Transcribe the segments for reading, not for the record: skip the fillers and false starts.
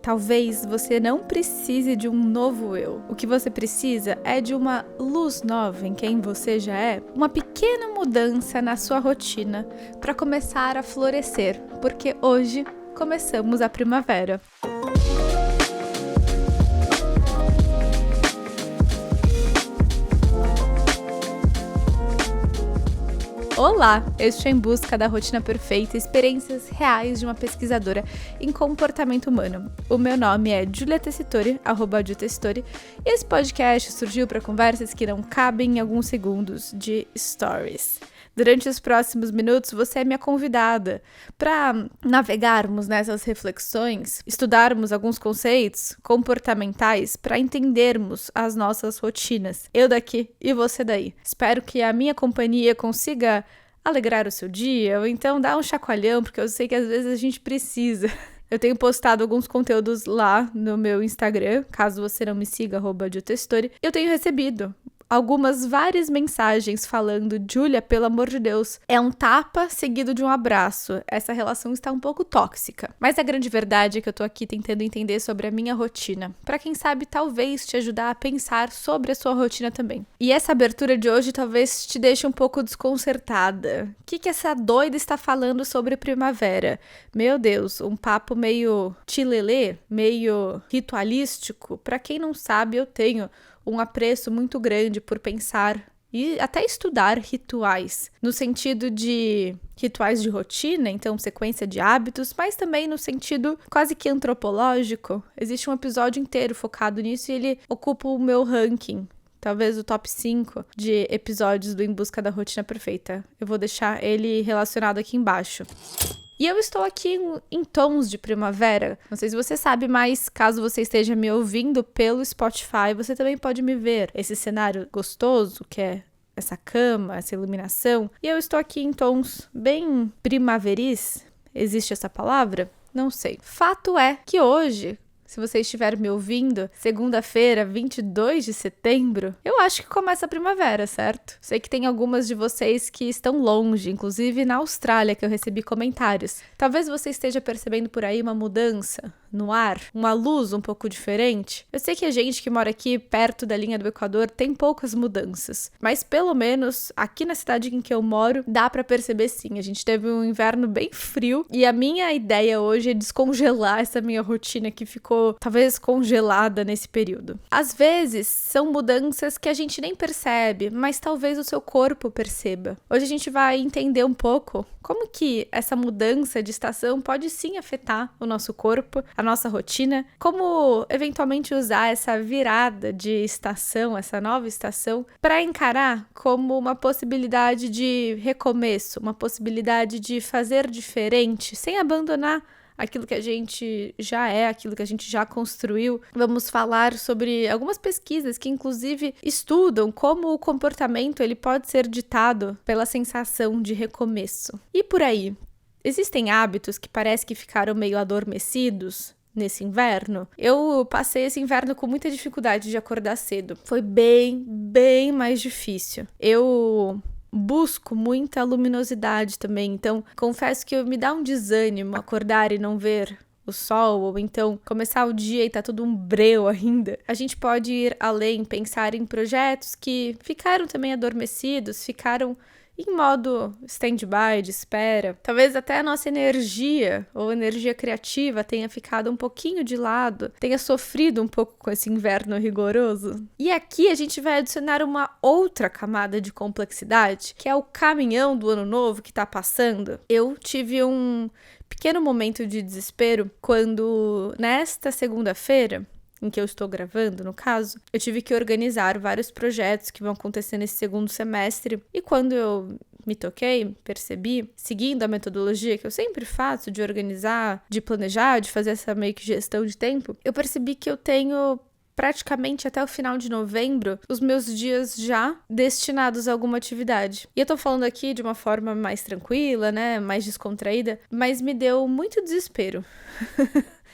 Talvez você não precise de um novo eu. O que você precisa é de uma luz nova em quem você já é, uma pequena mudança na sua rotina para começar a florescer, porque hoje começamos a primavera. Olá, este é Em Busca da Rotina Perfeita, experiências reais de uma pesquisadora em comportamento humano. O meu nome é Giulia Tessitori, @giutessitori, e esse podcast surgiu para conversas que não cabem em alguns segundos de stories. Durante os próximos minutos, você é minha convidada para navegarmos nessas reflexões, estudarmos alguns conceitos comportamentais para entendermos as nossas rotinas. Eu daqui e você daí. Espero que a minha companhia consiga alegrar o seu dia ou então dar um chacoalhão, porque eu sei que às vezes a gente precisa. Eu tenho postado alguns conteúdos lá no meu Instagram, caso você não me siga, @giutessitori. Eu tenho recebido várias mensagens falando: Giulia, pelo amor de Deus, é um tapa seguido de um abraço. Essa relação está um pouco tóxica. Mas a grande verdade é que eu tô aqui tentando entender sobre a minha rotina. Pra quem sabe, talvez te ajudar a pensar sobre a sua rotina também. E essa abertura de hoje talvez te deixe um pouco desconcertada. O que essa doida está falando sobre primavera? Meu Deus, um papo meio tilelê, meio ritualístico. Pra quem não sabe, eu tenho um apreço muito grande por pensar e até estudar rituais, no sentido de rituais de rotina, então sequência de hábitos, mas também no sentido quase que antropológico. Existe um episódio inteiro focado nisso e ele ocupa o meu ranking, talvez o top 5 de episódios do Em Busca da Rotina Perfeita. Eu vou deixar ele relacionado aqui embaixo. E eu estou aqui em tons de primavera. Não sei se você sabe, mas caso você esteja me ouvindo pelo Spotify, você também pode me ver. Esse cenário gostoso, que é essa cama, essa iluminação. E eu estou aqui em tons bem primaveris. Existe essa palavra? Não sei. Fato é que hoje, se você estiver me ouvindo, segunda-feira, 22 de setembro, eu acho que começa a primavera, certo? Sei que tem algumas de vocês que estão longe, inclusive na Austrália, que eu recebi comentários. Talvez você esteja percebendo por aí uma mudança no ar, uma luz um pouco diferente. Eu sei que a gente que mora aqui perto da linha do Equador tem poucas mudanças, mas pelo menos aqui na cidade em que eu moro, dá pra perceber sim. A gente teve um inverno bem frio e a minha ideia hoje é descongelar essa minha rotina que ficou talvez congelada nesse período. Às vezes são mudanças que a gente nem percebe, mas talvez o seu corpo perceba. Hoje a gente vai entender um pouco como que essa mudança de estação pode sim afetar o nosso corpo, a nossa rotina, como eventualmente usar essa virada de estação, essa nova estação, para encarar como uma possibilidade de recomeço, uma possibilidade de fazer diferente, sem abandonar aquilo que a gente já é, aquilo que a gente já construiu. Vamos falar sobre algumas pesquisas que inclusive estudam como o comportamento ele pode ser ditado pela sensação de recomeço. E por aí, existem hábitos que parece que ficaram meio adormecidos nesse inverno? Eu passei esse inverno com muita dificuldade de acordar cedo. Foi bem mais difícil. Eu busco muita luminosidade também, então confesso que me dá um desânimo acordar e não ver o sol, ou então começar o dia e tá tudo um breu ainda. A gente pode ir além, pensar em projetos que ficaram também adormecidos, ficaram em modo stand-by, de espera. Talvez até a nossa energia ou energia criativa tenha ficado um pouquinho de lado, tenha sofrido um pouco com esse inverno rigoroso. E aqui a gente vai adicionar uma outra camada de complexidade, que é o caminhão do ano novo que tá passando. Eu tive um pequeno momento de desespero quando, nesta segunda-feira, em que eu estou gravando, no caso, eu tive que organizar vários projetos que vão acontecer nesse segundo semestre. E quando eu me toquei, percebi, seguindo a metodologia que eu sempre faço de organizar, de planejar, de fazer essa meio que gestão de tempo, eu percebi que eu tenho praticamente até o final de novembro, os meus dias já destinados a alguma atividade. E eu tô falando aqui de uma forma mais tranquila, né, mais descontraída, mas me deu muito desespero.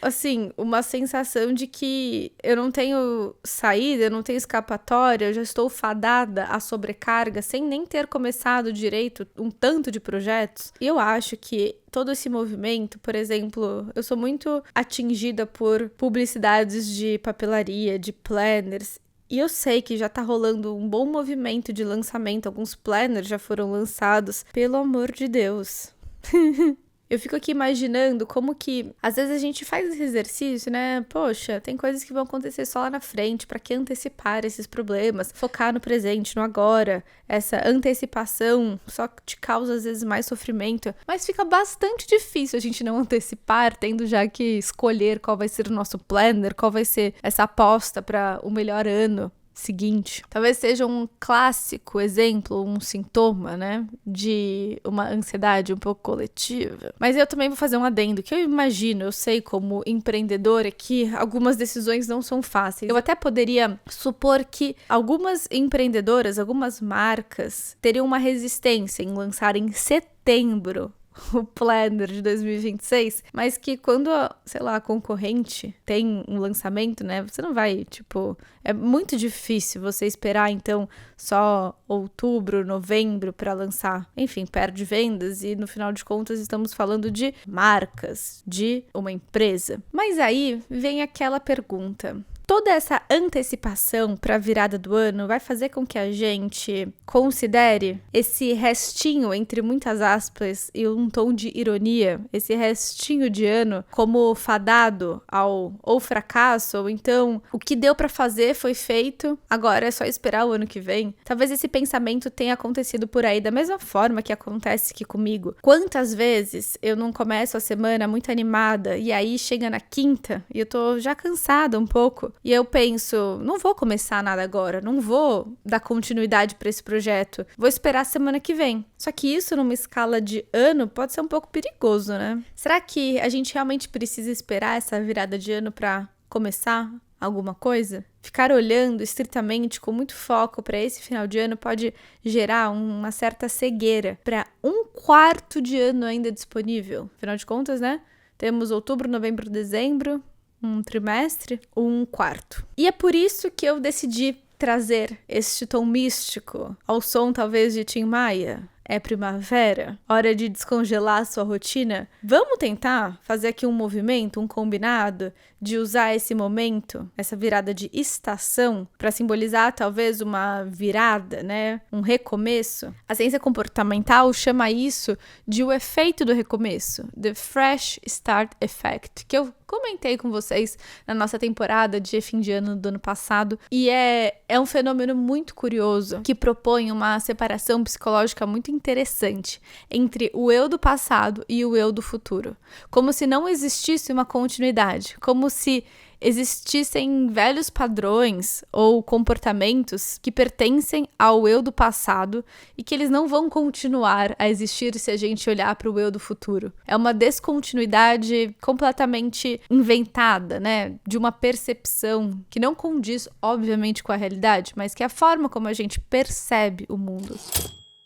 assim, uma sensação de que eu não tenho saída, eu não tenho escapatória, eu já estou fadada à sobrecarga sem nem ter começado direito um tanto de projetos. E eu acho que todo esse movimento, por exemplo, eu sou muito atingida por publicidades de papelaria, de planners. E eu sei que já tá rolando um bom movimento de lançamento, alguns planners já foram lançados. Pelo amor de Deus. Eu fico aqui imaginando como que, às vezes a gente faz esse exercício, né? Poxa, tem coisas que vão acontecer só lá na frente, pra que antecipar esses problemas? Focar no presente, no agora. Essa antecipação só te causa, às vezes, mais sofrimento. Mas fica bastante difícil a gente não antecipar, tendo já que escolher qual vai ser o nosso planner, qual vai ser essa aposta para o melhor ano seguinte. Talvez seja um clássico exemplo, um sintoma, né, de uma ansiedade um pouco coletiva. Mas eu também vou fazer um adendo, que eu imagino, eu sei como empreendedora que algumas decisões não são fáceis. Eu até poderia supor que algumas empreendedoras, algumas marcas teriam uma resistência em lançar em setembro o planner de 2026, mas que quando, sei lá, a concorrente tem um lançamento, né, você não vai, tipo, é muito difícil você esperar, então, só outubro, novembro para lançar. Enfim, perde vendas e, no final de contas, estamos falando de marcas, de uma empresa. Mas aí vem aquela pergunta. Toda essa antecipação para a virada do ano vai fazer com que a gente considere esse restinho, entre muitas aspas, e um tom de ironia, esse restinho de ano como fadado ao ou fracasso, ou então o que deu para fazer foi feito, agora é só esperar o ano que vem. Talvez esse pensamento tenha acontecido por aí da mesma forma que acontece aqui comigo. Quantas vezes eu não começo a semana muito animada e aí chega na quinta e eu tô já cansada um pouco. E eu penso, não vou começar nada agora, não vou dar continuidade para esse projeto, vou esperar a semana que vem. Só que isso numa escala de ano pode ser um pouco perigoso, né? Será que a gente realmente precisa esperar essa virada de ano para começar alguma coisa? Ficar olhando estritamente com muito foco para esse final de ano pode gerar uma certa cegueira para um quarto de ano ainda disponível. Afinal de contas, né? Temos outubro, novembro, dezembro, um trimestre, um quarto. E é por isso que eu decidi trazer este tom místico ao som talvez de Tim Maia. É primavera? Hora de descongelar sua rotina? Vamos tentar fazer aqui um movimento, um combinado de usar esse momento, essa virada de estação, para simbolizar talvez uma virada, né? Um recomeço. A ciência comportamental chama isso de o efeito do recomeço, the fresh start effect, que eu comentei com vocês na nossa temporada de fim de ano do ano passado, e é um fenômeno muito curioso que propõe uma separação psicológica muito interessante entre o eu do passado e o eu do futuro, como se não existisse uma continuidade, como se existissem velhos padrões ou comportamentos que pertencem ao eu do passado e que eles não vão continuar a existir se a gente olhar para o eu do futuro. É uma descontinuidade completamente inventada, né? De uma percepção que não condiz, obviamente, com a realidade, mas que é a forma como a gente percebe o mundo.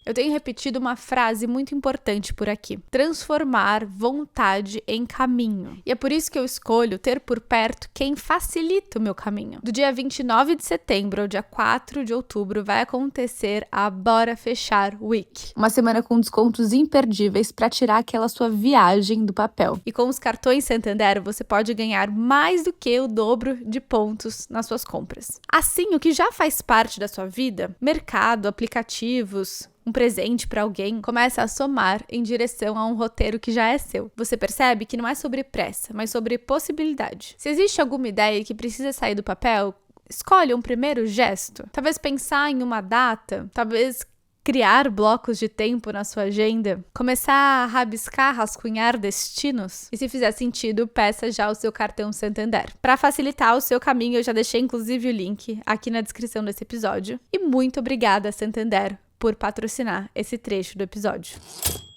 Eu tenho repetido uma frase muito importante por aqui: transformar vontade em caminho. E é por isso que eu escolho ter por perto quem facilita o meu caminho. Do dia 29 de setembro ao dia 4 de outubro vai acontecer a Bora Fechar Week. Uma semana com descontos imperdíveis para tirar aquela sua viagem do papel. E com os cartões Santander você pode ganhar mais do que o dobro de pontos nas suas compras. Assim, o que já faz parte da sua vida, mercado, aplicativos, um presente para alguém, começa a somar em direção a um roteiro que já é seu. Você percebe que não é sobre pressa, mas sobre possibilidade. Se existe alguma ideia que precisa sair do papel, escolha um primeiro gesto. Talvez pensar em uma data, talvez criar blocos de tempo na sua agenda, começar a rabiscar, rascunhar destinos. E se fizer sentido, peça já o seu cartão Santander. Para facilitar o seu caminho, eu já deixei inclusive o link aqui na descrição desse episódio. E muito obrigada, Santander, por patrocinar esse trecho do episódio.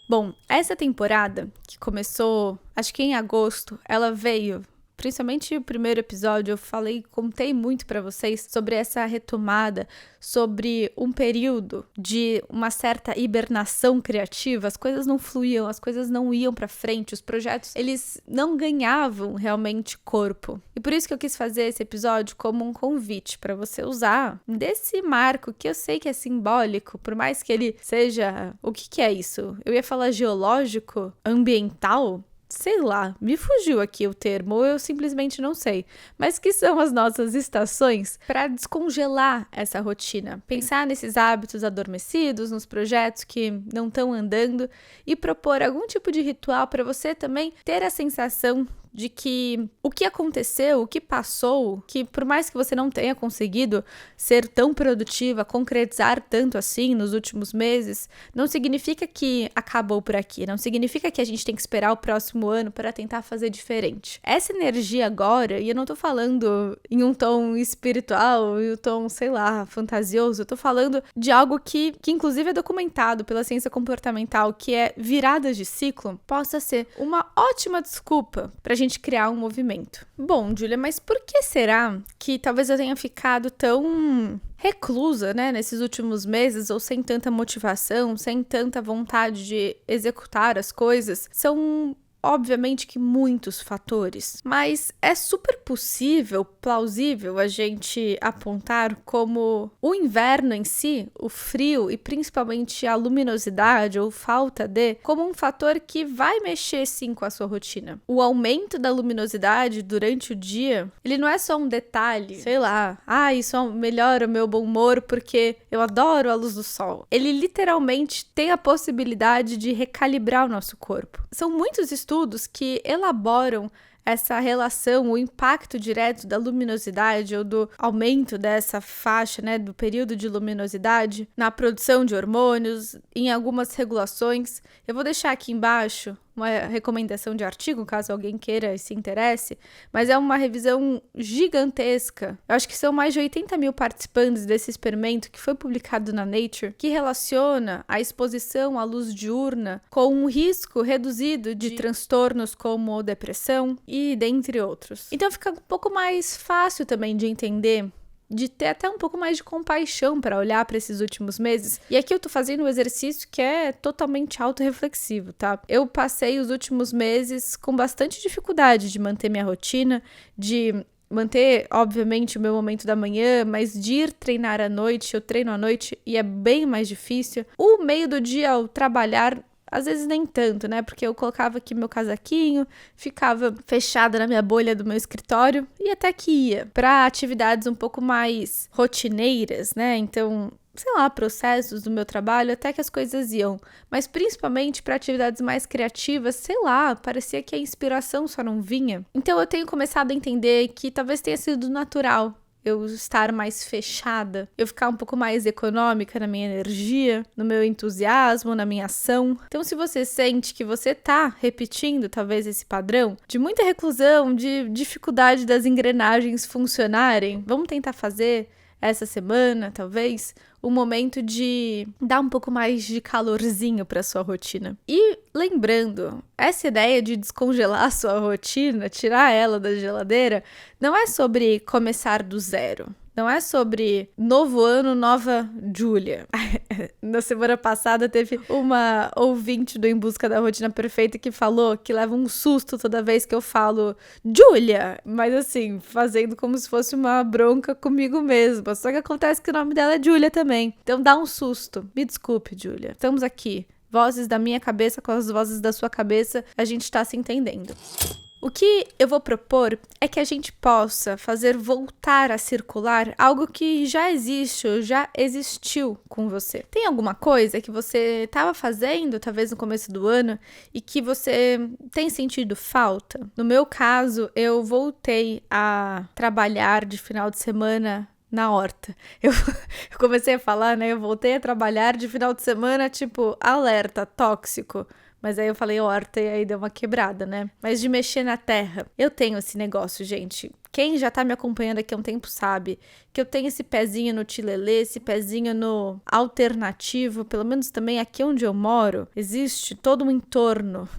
Bom, essa temporada, que começou, acho que em agosto, ela veio principalmente o primeiro episódio, contei muito pra vocês sobre essa retomada, sobre um período de uma certa hibernação criativa. As coisas não fluíam, as coisas não iam pra frente, os projetos, eles não ganhavam realmente corpo. E por isso que eu quis fazer esse episódio como um convite pra você usar desse marco que eu sei que é simbólico, por mais que ele seja... O que é isso? Eu ia falar geológico? Ambiental? Sei lá, me fugiu aqui o termo, ou eu simplesmente não sei. Mas que são as nossas estações para descongelar essa rotina. Pensar nesses hábitos adormecidos, nos projetos que não estão andando e propor algum tipo de ritual para você também ter a sensação de que o que aconteceu, o que passou, que por mais que você não tenha conseguido ser tão produtiva, concretizar tanto assim nos últimos meses, não significa que acabou por aqui, não significa que a gente tem que esperar o próximo ano para tentar fazer diferente. Essa energia agora, e eu não tô falando em um tom espiritual, em um tom, sei lá, fantasioso, eu tô falando de algo que inclusive é documentado pela ciência comportamental, que é viradas de ciclo, possa ser uma ótima desculpa pra gente criar um movimento. Bom, Júlia, mas por que será que talvez eu tenha ficado tão reclusa, né, nesses últimos meses, ou sem tanta motivação, sem tanta vontade de executar as coisas? São obviamente que muitos fatores, mas é super possível, plausível a gente apontar como o inverno em si, o frio e principalmente a luminosidade ou falta de, como um fator que vai mexer sim com a sua rotina. O aumento da luminosidade durante o dia, ele não é só um detalhe, sei lá, isso melhora o meu bom humor porque eu adoro a luz do sol. Ele literalmente tem a possibilidade de recalibrar o nosso corpo. São muitos estudos que elaboram essa relação, o impacto direto da luminosidade ou do aumento dessa faixa, né, do período de luminosidade na produção de hormônios, em algumas regulações. Eu vou deixar aqui embaixo uma recomendação de artigo, caso alguém queira e se interesse, mas é uma revisão gigantesca. Eu acho que são mais de 80 mil participantes desse experimento que foi publicado na Nature, que relaciona a exposição à luz diurna com um risco reduzido de transtornos como depressão e dentre outros. Então fica um pouco mais fácil também de entender, de ter até um pouco mais de compaixão para olhar para esses últimos meses. E aqui eu tô fazendo um exercício que é totalmente autorreflexivo, tá? Eu passei os últimos meses com bastante dificuldade de manter minha rotina, de manter, obviamente, o meu momento da manhã, mas de ir treinar à noite, eu treino à noite e é bem mais difícil. O meio do dia ao trabalhar, às vezes nem tanto, né? Porque eu colocava aqui meu casaquinho, ficava fechada na minha bolha do meu escritório e até que ia para atividades um pouco mais rotineiras, né? Então, sei lá, processos do meu trabalho, até que as coisas iam. Mas principalmente para atividades mais criativas, sei lá, parecia que a inspiração só não vinha. Então eu tenho começado a entender que talvez tenha sido natural eu estar mais fechada, eu ficar um pouco mais econômica na minha energia, no meu entusiasmo, na minha ação. Então, se você sente que você tá repetindo talvez esse padrão de muita reclusão, de dificuldade das engrenagens funcionarem, vamos tentar fazer essa semana, talvez, um momento de dar um pouco mais de calorzinho para sua rotina. E lembrando, essa ideia de descongelar a sua rotina, tirar ela da geladeira, não é sobre começar do zero. Não é sobre novo ano, nova Júlia. Na semana passada teve uma ouvinte do Em Busca da Rotina Perfeita que falou que leva um susto toda vez que eu falo Júlia, mas assim, fazendo como se fosse uma bronca comigo mesma. Só que acontece que o nome dela é Júlia também. Então dá um susto. Me desculpe, Júlia. Estamos aqui. Vozes da minha cabeça com as vozes da sua cabeça, a gente tá se entendendo. O que eu vou propor é que a gente possa fazer voltar a circular algo que já existe ou já existiu com você. Tem alguma coisa que você estava fazendo, talvez no começo do ano, e que você tem sentido falta? No meu caso, eu voltei a trabalhar de final de semana na horta. Eu comecei a falar, né? Eu voltei a trabalhar de final de semana, tipo, alerta, tóxico. Mas aí eu falei horta e aí deu uma quebrada, né? Mas de mexer na terra. Eu tenho esse negócio, gente. Quem já tá me acompanhando aqui há um tempo sabe que eu tenho esse pezinho no tilelê, esse pezinho no alternativo. Pelo menos também aqui onde eu moro, existe todo um entorno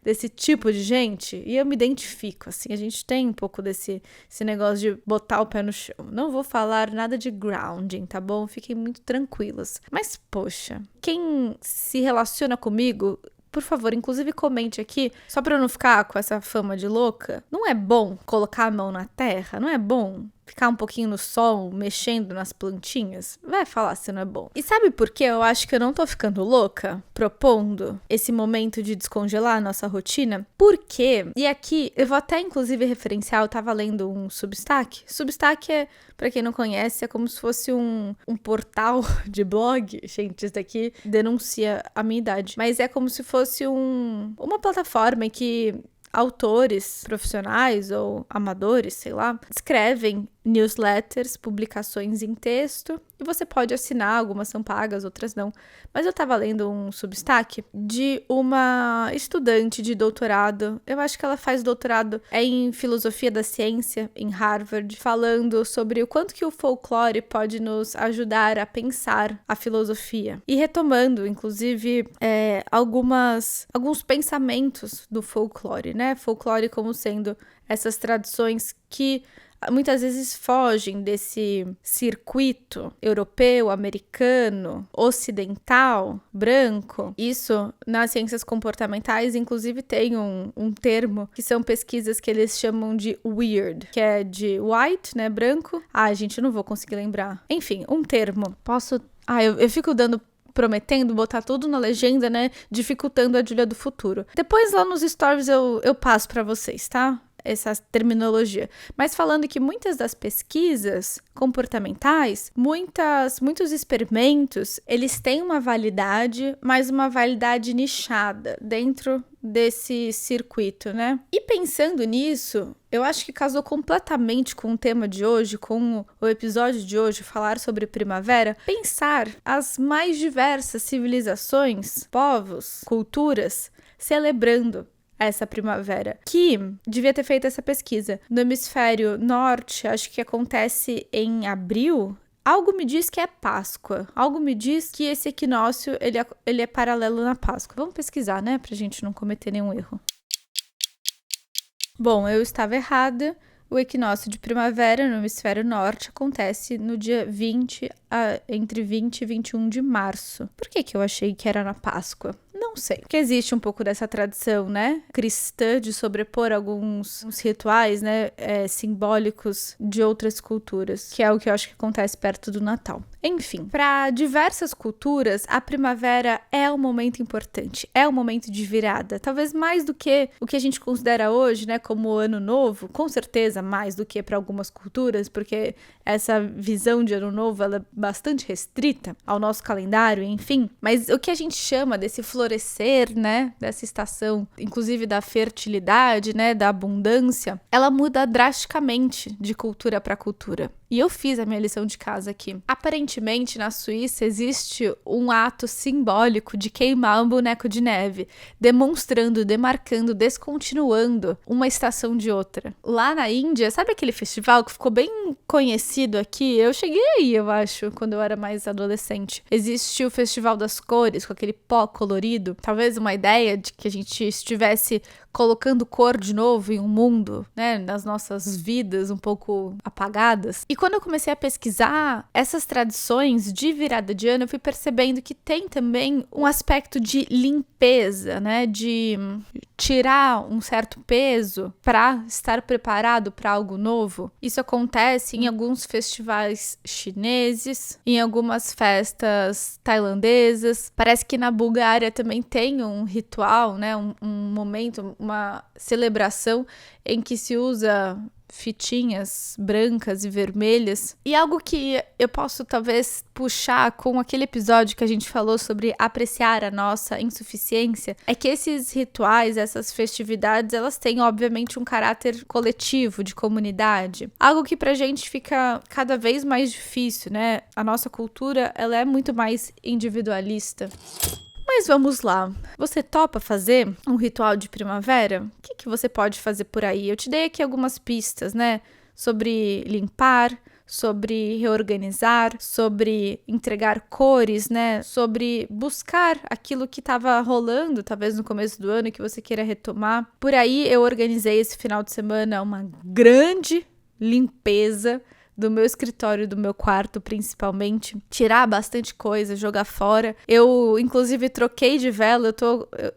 desse tipo de gente e eu me identifico, assim, a gente tem um pouco desse negócio de botar o pé no chão. Não vou falar nada de grounding, tá bom? Fiquem muito tranquilos. Mas, poxa, quem se relaciona comigo, por favor, inclusive comente aqui, só pra eu não ficar com essa fama de louca. Não é bom colocar a mão na terra? Não é bom ficar um pouquinho no sol, mexendo nas plantinhas? Vai falar se não é bom. E sabe por que eu acho que eu não tô ficando louca propondo esse momento de descongelar a nossa rotina? Porque, e aqui eu vou até inclusive referenciar, eu tava lendo um Substack. Substack é, pra quem não conhece, é como se fosse um portal de blog. Gente, isso daqui denuncia a minha idade. Mas é como se fosse uma plataforma que autores profissionais ou amadores, sei lá, escrevem newsletters, publicações em texto, e você pode assinar, algumas são pagas, outras não. Mas eu tava lendo um Substack de uma estudante de doutorado, eu acho que ela faz doutorado em filosofia da ciência, em Harvard, falando sobre o quanto que o folclore pode nos ajudar a pensar a filosofia. E retomando, inclusive, alguns pensamentos do folclore, né? Folclore como sendo essas tradições que muitas vezes fogem desse circuito europeu, americano, ocidental, branco. Isso, nas ciências comportamentais, inclusive tem um termo que são pesquisas que eles chamam de weird, que é de white, né, branco. Gente, eu não vou conseguir lembrar. Enfim, um termo. Eu fico prometendo botar tudo na legenda, né, dificultando a Júlia do futuro. Depois lá nos stories eu passo pra vocês, tá? Essa terminologia. Mas falando que muitas das pesquisas comportamentais, muitos experimentos, eles têm uma validade, mas uma validade nichada dentro desse circuito, né? E pensando nisso, eu acho que casou completamente com o tema de hoje, com o episódio de hoje, falar sobre primavera, pensar as mais diversas civilizações, povos, culturas, celebrando essa primavera, que devia ter feito essa pesquisa. No hemisfério norte, acho que acontece em abril. Algo me diz que é Páscoa. Algo me diz que esse equinócio, ele é paralelo na Páscoa. Vamos pesquisar, né? Pra gente não cometer nenhum erro. Bom, eu estava errada. O equinócio de primavera no hemisfério norte acontece no dia entre 20 e 21 de março. Por que eu achei que era na Páscoa? Não sei, porque existe um pouco dessa tradição, né, cristã de sobrepor alguns rituais, né, simbólicos de outras culturas, que é o que eu acho que acontece perto do Natal. Enfim, para diversas culturas, a primavera é um momento importante, é um momento de virada, talvez mais do que o que a gente considera hoje, né, como o Ano Novo, com certeza mais do que para algumas culturas, porque essa visão de Ano Novo, ela é bastante restrita ao nosso calendário, enfim, mas o que a gente chama desse florescer, né, dessa estação, inclusive da fertilidade, né, da abundância, ela muda drasticamente de cultura para cultura. E eu fiz a minha lição de casa aqui. Aparentemente, na Suíça, existe um ato simbólico de queimar um boneco de neve, demonstrando, demarcando, descontinuando uma estação de outra. Lá na Índia, sabe aquele festival que ficou bem conhecido aqui? Eu cheguei aí, eu acho, quando eu era mais adolescente. Existe o Festival das Cores, com aquele pó colorido. Talvez uma ideia de que a gente estivesse colocando cor de novo em um mundo, né, nas nossas vidas um pouco apagadas. E quando eu comecei a pesquisar essas tradições de virada de ano, eu fui percebendo que tem também um aspecto de limpeza, né, de tirar um certo peso para estar preparado para algo novo. Isso acontece em alguns festivais chineses, em algumas festas tailandesas. Parece que na Bulgária também tem um ritual, né, um momento, uma celebração em que se usa fitinhas brancas e vermelhas. E algo que eu posso talvez puxar com aquele episódio que a gente falou sobre apreciar a nossa insuficiência, é que esses rituais, essas festividades, elas têm obviamente um caráter coletivo, de comunidade. Algo que pra gente fica cada vez mais difícil, né? A nossa cultura, ela é muito mais individualista. Mas vamos lá, você topa fazer um ritual de primavera? O que você pode fazer por aí? Eu te dei aqui algumas pistas, né? Sobre limpar, sobre reorganizar, sobre entregar cores, né? Sobre buscar aquilo que estava rolando, talvez no começo do ano, que você queira retomar. Por aí eu organizei esse final de semana uma grande limpeza do meu escritório, do meu quarto, principalmente. Tirar bastante coisa, jogar fora. Eu, inclusive, troquei de vela.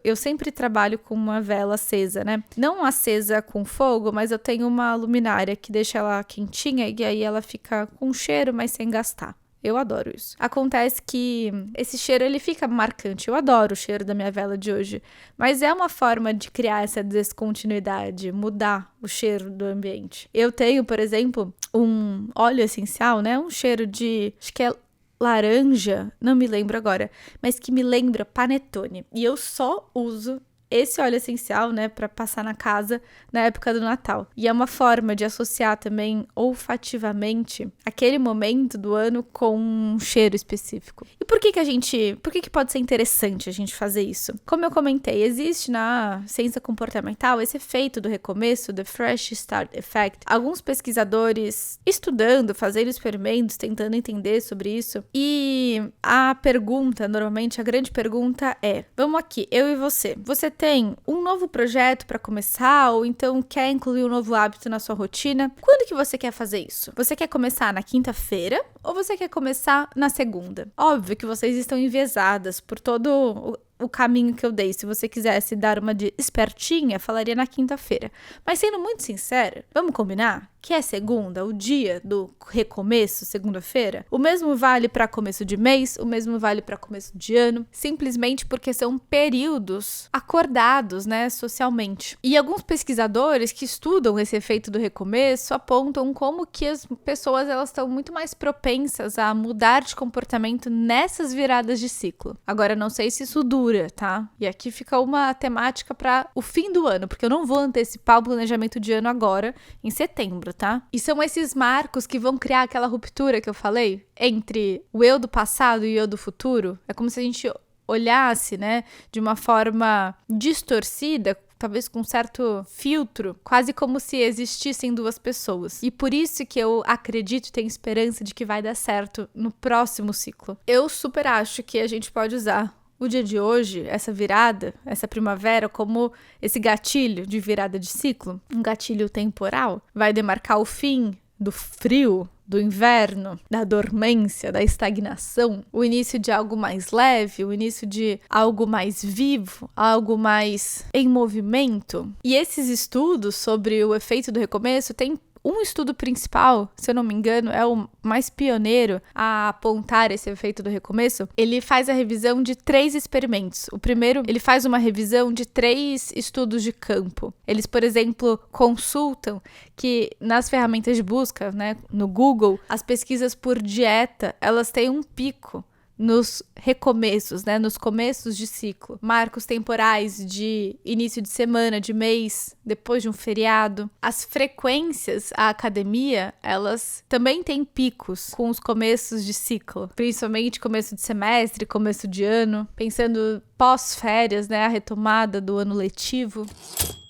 Eu sempre trabalho com uma vela acesa, né? Não acesa com fogo, mas eu tenho uma luminária que deixa ela quentinha e aí ela fica com cheiro, mas sem gastar. Eu adoro isso. Acontece que esse cheiro, ele fica marcante. Eu adoro o cheiro da minha vela de hoje. Mas é uma forma de criar essa descontinuidade, mudar o cheiro do ambiente. Eu tenho, por exemplo, um óleo essencial, né? Um cheiro de, acho que é laranja, não me lembro agora, mas que me lembra panetone. E eu só uso esse óleo essencial, né, para passar na casa na época do Natal. E é uma forma de associar também olfativamente aquele momento do ano com um cheiro específico. E por que pode ser interessante a gente fazer isso? Como eu comentei, existe na ciência comportamental esse efeito do recomeço, the fresh start effect. Alguns pesquisadores estudando, fazendo experimentos, tentando entender sobre isso. E a pergunta, normalmente a grande pergunta é: vamos aqui, eu e você. Você tem um novo projeto para começar ou então quer incluir um novo hábito na sua rotina? Quando que você quer fazer isso? Você quer começar na quinta-feira ou você quer começar na segunda? Óbvio que vocês estão enviesadas por todo o caminho que eu dei. Se você quisesse dar uma de espertinha, falaria na quinta-feira. Mas sendo muito sincera, vamos combinar que é segunda, o dia do recomeço, segunda-feira? O mesmo vale para começo de mês, o mesmo vale para começo de ano, simplesmente porque são períodos acordados, né, socialmente. E alguns pesquisadores que estudam esse efeito do recomeço apontam como que as pessoas elas estão muito mais propensas a mudar de comportamento nessas viradas de ciclo. Agora, não sei se isso dura, tá? E aqui fica uma temática para o fim do ano, porque eu não vou antecipar o planejamento de ano agora, em setembro, tá? E são esses marcos que vão criar aquela ruptura que eu falei entre o eu do passado e o eu do futuro. É como se a gente olhasse, né, de uma forma distorcida, talvez com um certo filtro, quase como se existissem duas pessoas. E por isso que eu acredito e tenho esperança de que vai dar certo no próximo ciclo. Eu super acho que a gente pode usar o dia de hoje, essa virada, essa primavera, como esse gatilho de virada de ciclo, um gatilho temporal, vai demarcar o fim do frio, do inverno, da dormência, da estagnação, o início de algo mais leve, o início de algo mais vivo, algo mais em movimento. E esses estudos sobre o efeito do recomeço têm um estudo principal, se eu não me engano, é o mais pioneiro a apontar esse efeito do recomeço. Ele faz a revisão de 3 experimentos. O primeiro, ele faz uma revisão de 3 estudos de campo. Eles, por exemplo, consultam que nas ferramentas de busca, né, no Google, as pesquisas por dieta, elas têm um pico nos recomeços, né, nos começos de ciclo, marcos temporais de início de semana, de mês, depois de um feriado. As frequências à academia, elas também têm picos com os começos de ciclo, principalmente começo de semestre, começo de ano, pensando pós-férias, né, a retomada do ano letivo.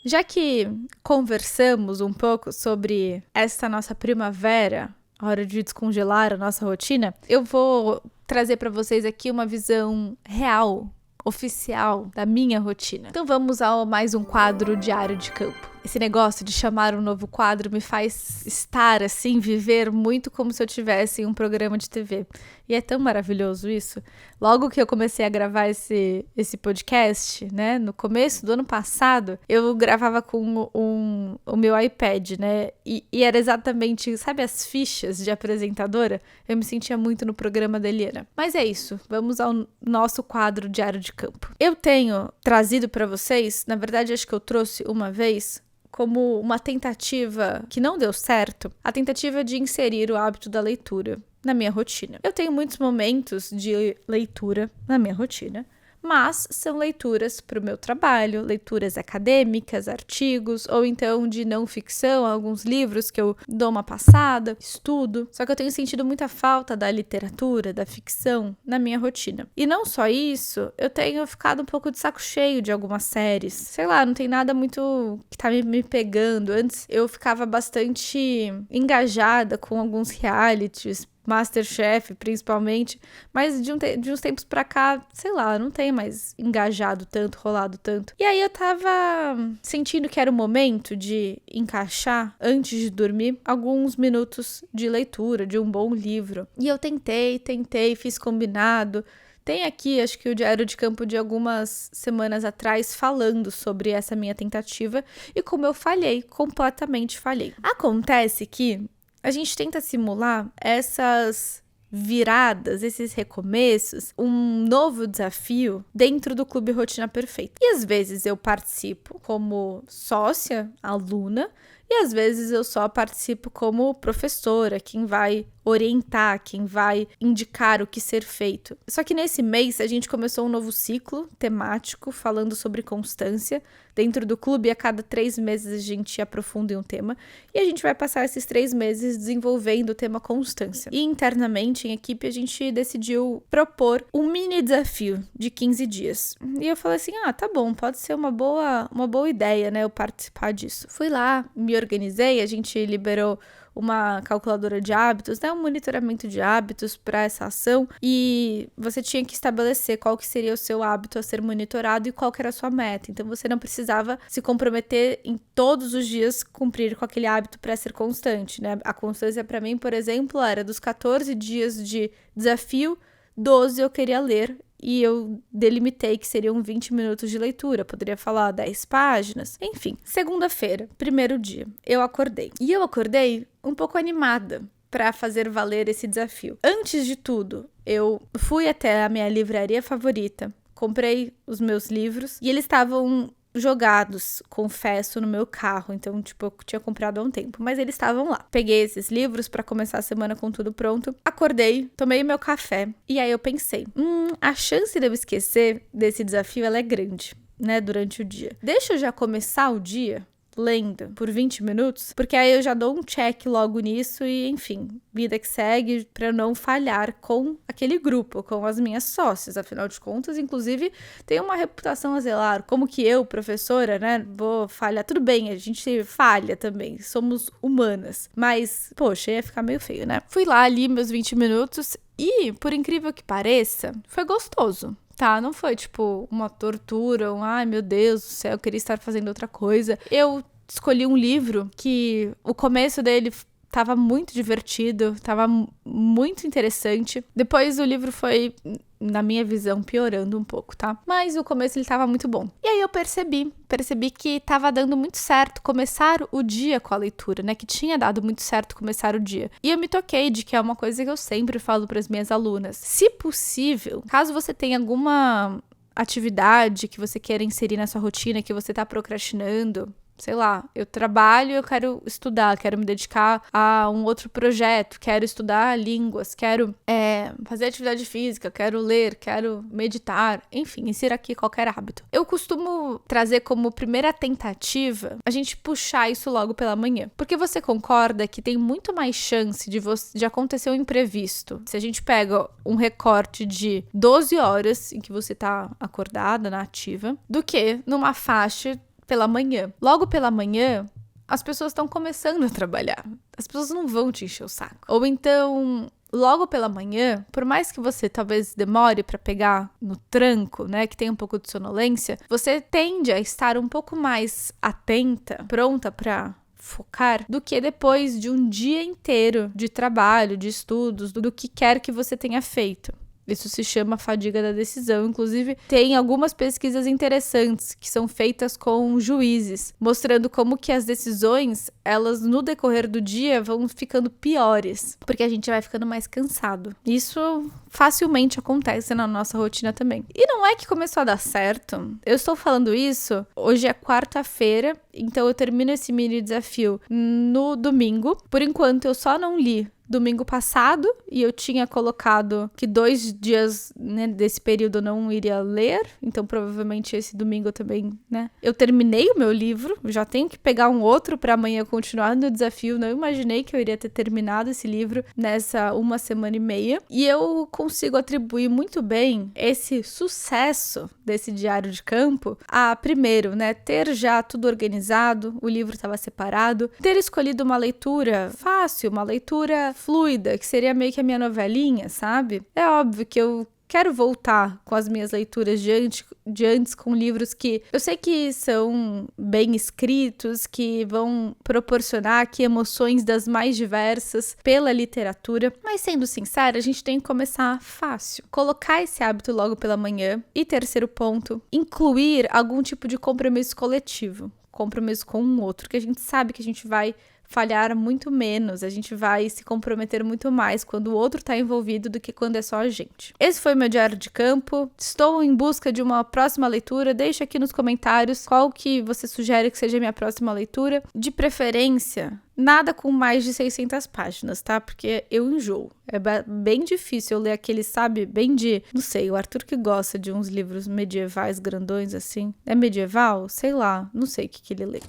Já que conversamos um pouco sobre esta nossa primavera, hora de descongelar a nossa rotina, eu vou trazer para vocês aqui uma visão real, oficial da minha rotina. Então vamos a mais um quadro diário de campo. Esse negócio de chamar um novo quadro me faz estar assim, viver muito como se eu tivesse em um programa de TV. E é tão maravilhoso isso. Logo que eu comecei a gravar esse podcast, né, no começo do ano passado, eu gravava com o meu iPad, né, e era exatamente, sabe as fichas de apresentadora? Eu me sentia muito no programa da Eliana. Mas é isso, vamos ao nosso quadro diário de campo. Eu tenho trazido para vocês, na verdade acho que eu trouxe uma vez, como uma tentativa que não deu certo, a tentativa de inserir o hábito da leitura na minha rotina. Eu tenho muitos momentos de leitura na minha rotina, mas são leituras para o meu trabalho, leituras acadêmicas, artigos, ou então de não ficção, alguns livros que eu dou uma passada, estudo. Só que eu tenho sentido muita falta da literatura, da ficção na minha rotina. E não só isso, eu tenho ficado um pouco de saco cheio de algumas séries. Sei lá, não tem nada muito que tá me pegando. Antes eu ficava bastante engajada com alguns realities, MasterChef, principalmente, mas de uns tempos pra cá, sei lá, não tem mais engajado tanto, rolado tanto. E aí eu tava sentindo que era o momento de encaixar, antes de dormir, alguns minutos de leitura, de um bom livro. E eu tentei, fiz combinado. Tem aqui, acho que o Diário de Campo de algumas semanas atrás, falando sobre essa minha tentativa e como eu falhei, completamente falhei. Acontece que a gente tenta simular essas viradas, esses recomeços, um novo desafio dentro do Clube Rotina Perfeita. E às vezes eu participo como sócia, aluna, e às vezes eu só participo como professora, quem vai orientar, quem vai indicar o que ser feito. Só que nesse mês a gente começou um novo ciclo temático falando sobre constância. Dentro do clube, a cada 3 meses a gente aprofunda em um tema e a gente vai passar esses 3 meses desenvolvendo o tema constância. E internamente, em equipe, a gente decidiu propor um mini desafio de 15 dias. E eu falei assim, tá bom, pode ser uma boa ideia, né, eu participar disso. Fui lá, me organizei, a gente liberou uma calculadora de hábitos, né, um monitoramento de hábitos para essa ação, e você tinha que estabelecer qual que seria o seu hábito a ser monitorado e qual que era a sua meta. Então você não precisava se comprometer em todos os dias cumprir com aquele hábito para ser constante, né? A constância para mim, por exemplo, era dos 14 dias de desafio, 12 eu queria ler. E eu delimitei que seriam 20 minutos de leitura. Poderia falar 10 páginas. Enfim, segunda-feira, primeiro dia, eu acordei. E eu acordei um pouco animada para fazer valer esse desafio. Antes de tudo, eu fui até a minha livraria favorita, comprei os meus livros e eles estavam jogados, confesso, no meu carro. Então, eu tinha comprado há um tempo, mas eles estavam lá. Peguei esses livros pra começar a semana com tudo pronto. Acordei, tomei meu café e aí eu pensei, a chance de eu esquecer desse desafio, ela é grande, né, durante o dia. Deixa eu já começar o dia lendo por 20 minutos, porque aí eu já dou um check logo nisso e, enfim, vida que segue pra eu não falhar com aquele grupo, com as minhas sócias, afinal de contas, inclusive, tenho uma reputação a zelar, como que eu, professora, né, vou falhar, tudo bem, a gente falha também, somos humanas, mas, poxa, ia ficar meio feio, né? Fui lá, li meus 20 minutos e, por incrível que pareça, foi gostoso. Tá, não foi uma tortura, ai meu Deus do céu, eu queria estar fazendo outra coisa. Eu escolhi um livro que o começo dele tava muito divertido, tava muito interessante. Depois o livro foi, na minha visão, piorando um pouco, tá? Mas o começo ele tava muito bom. E aí eu percebi que tava dando muito certo começar o dia com a leitura, né? Que tinha dado muito certo começar o dia. E eu me toquei de que é uma coisa que eu sempre falo para as minhas alunas. Se possível, caso você tenha alguma atividade que você queira inserir na sua rotina, que você tá procrastinando, sei lá, eu trabalho, eu quero estudar, quero me dedicar a um outro projeto, quero estudar línguas, quero fazer atividade física, quero ler, quero meditar, enfim, insira aqui qualquer hábito. Eu costumo trazer como primeira tentativa a gente puxar isso logo pela manhã, porque você concorda que tem muito mais chance de acontecer um imprevisto. Se a gente pega um recorte de 12 horas em que você tá acordada, na ativa, do que numa faixa pela manhã. Logo pela manhã, as pessoas estão começando a trabalhar. As pessoas não vão te encher o saco. Ou então, logo pela manhã, por mais que você talvez demore para pegar no tranco, né, que tem um pouco de sonolência, você tende a estar um pouco mais atenta, pronta para focar, do que depois de um dia inteiro de trabalho, de estudos, do que quer que você tenha feito. Isso se chama fadiga da decisão. Inclusive, tem algumas pesquisas interessantes que são feitas com juízes, mostrando como que as decisões, elas no decorrer do dia vão ficando piores, porque a gente vai ficando mais cansado. Isso facilmente acontece na nossa rotina também. E não é que começou a dar certo. Eu estou falando isso, hoje é quarta-feira, Então eu termino esse mini desafio no domingo. Por enquanto eu só não li domingo passado, e eu tinha colocado que 2 dias, né, desse período eu não iria ler, então provavelmente esse domingo eu também, né? Eu terminei o meu livro, já tenho que pegar um outro para amanhã continuar no desafio, não imaginei que eu iria ter terminado esse livro nessa 1 semana e meia, e eu consigo atribuir muito bem esse sucesso desse diário de campo a, primeiro, né, ter já tudo organizado, o livro estava separado, ter escolhido uma leitura fácil, uma leitura fluida, que seria meio que a minha novelinha, sabe? É óbvio que eu quero voltar com as minhas leituras de antes com livros que eu sei que são bem escritos, que vão proporcionar aqui emoções das mais diversas pela literatura, mas sendo sincera, a gente tem que começar fácil. Colocar esse hábito logo pela manhã. E terceiro ponto, incluir algum tipo de compromisso coletivo. Compromisso com um outro, que a gente sabe que a gente vai falhar muito menos, a gente vai se comprometer muito mais quando o outro está envolvido do que quando é só a gente. Esse foi o meu diário de campo, estou em busca de uma próxima leitura, deixa aqui nos comentários qual que você sugere que seja a minha próxima leitura, de preferência, nada com mais de 600 páginas, tá? Porque eu enjoo. É bem difícil eu ler aquele, sabe, bem de... Não sei, o Arthur que gosta de uns livros medievais grandões assim. É medieval? Sei lá, não sei o que ele lê.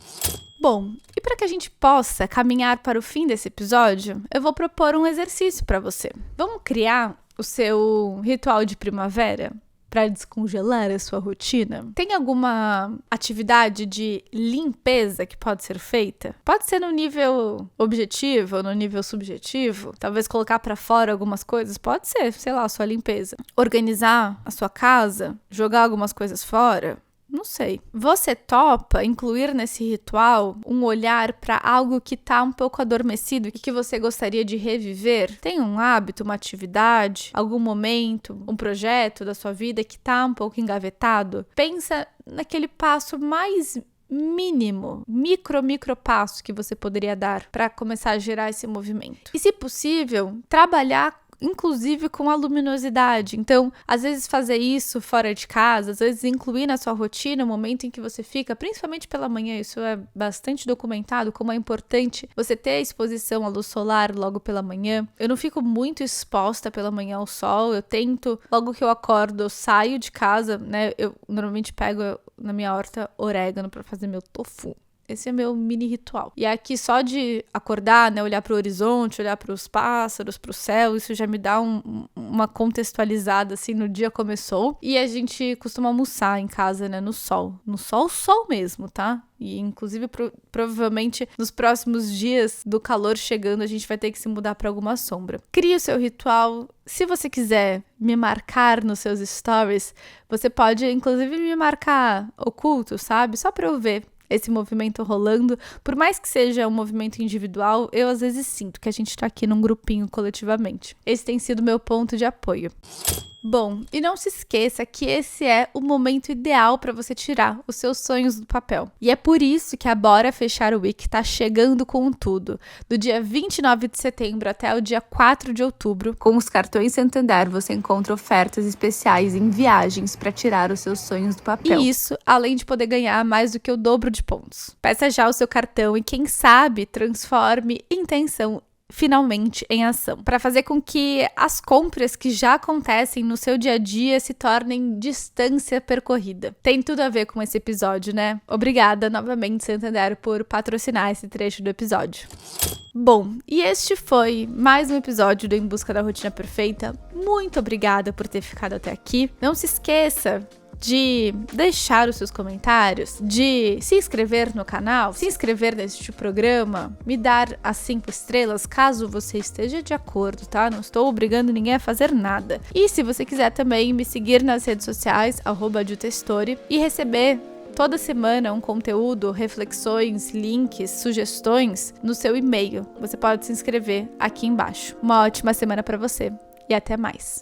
Bom, e para que a gente possa caminhar para o fim desse episódio, eu vou propor um exercício para você. Vamos criar o seu ritual de primavera? Para descongelar a sua rotina? Tem alguma atividade de limpeza que pode ser feita? Pode ser no nível objetivo ou no nível subjetivo. Talvez colocar para fora algumas coisas. Pode ser, sei lá, a sua limpeza. Organizar a sua casa, jogar algumas coisas fora. Não sei. Você topa incluir nesse ritual um olhar para algo que tá um pouco adormecido e que você gostaria de reviver? Tem um hábito, uma atividade, algum momento, um projeto da sua vida que tá um pouco engavetado? Pensa naquele passo mais mínimo, micro passo que você poderia dar para começar a gerar esse movimento. E, se possível, trabalhar inclusive com a luminosidade. Então, às vezes fazer isso fora de casa, às vezes incluir na sua rotina o momento em que você fica, principalmente pela manhã, isso é bastante documentado, como é importante você ter a exposição à luz solar logo pela manhã. Eu não fico muito exposta pela manhã ao sol, eu tento, logo que eu acordo, eu saio de casa, né, eu normalmente pego na minha horta orégano para fazer meu tofu. Esse é meu mini ritual. E aqui só de acordar, né, olhar para o horizonte, olhar para os pássaros, para o céu, isso já me dá uma contextualizada, assim, no dia começou. E a gente costuma almoçar em casa, né, no sol. No sol mesmo, tá? E, inclusive, provavelmente, nos próximos dias do calor chegando, a gente vai ter que se mudar para alguma sombra. Crie o seu ritual. Se você quiser me marcar nos seus stories, você pode, inclusive, me marcar oculto, sabe? Só para eu ver esse movimento rolando. Por mais que seja um movimento individual, eu às vezes sinto que a gente tá aqui num grupinho coletivamente. Esse tem sido meu ponto de apoio. Bom, e não se esqueça que esse é o momento ideal para você tirar os seus sonhos do papel. E é por isso que a Bora Fechar o Week tá chegando com tudo. Do dia 29 de setembro até o dia 4 de outubro, com os cartões Santander, você encontra ofertas especiais em viagens para tirar os seus sonhos do papel. E isso, além de poder ganhar mais do que o dobro de pontos. Peça já o seu cartão e, quem sabe, transforme intenção finalmente em ação, para fazer com que as compras que já acontecem no seu dia a dia se tornem distância percorrida. Tem tudo a ver com esse episódio, né? Obrigada novamente, Santander, por patrocinar esse trecho do episódio. Bom, e este foi mais um episódio do Em Busca da Rotina Perfeita. Muito obrigada por ter ficado até aqui. Não se esqueça de deixar os seus comentários, de se inscrever no canal, se inscrever neste programa, me dar as 5 estrelas, caso você esteja de acordo, tá? Não estou obrigando ninguém a fazer nada. E se você quiser também me seguir nas redes sociais, @jutestori, e receber toda semana um conteúdo, reflexões, links, sugestões no seu e-mail, você pode se inscrever aqui embaixo. Uma ótima semana para você e até mais.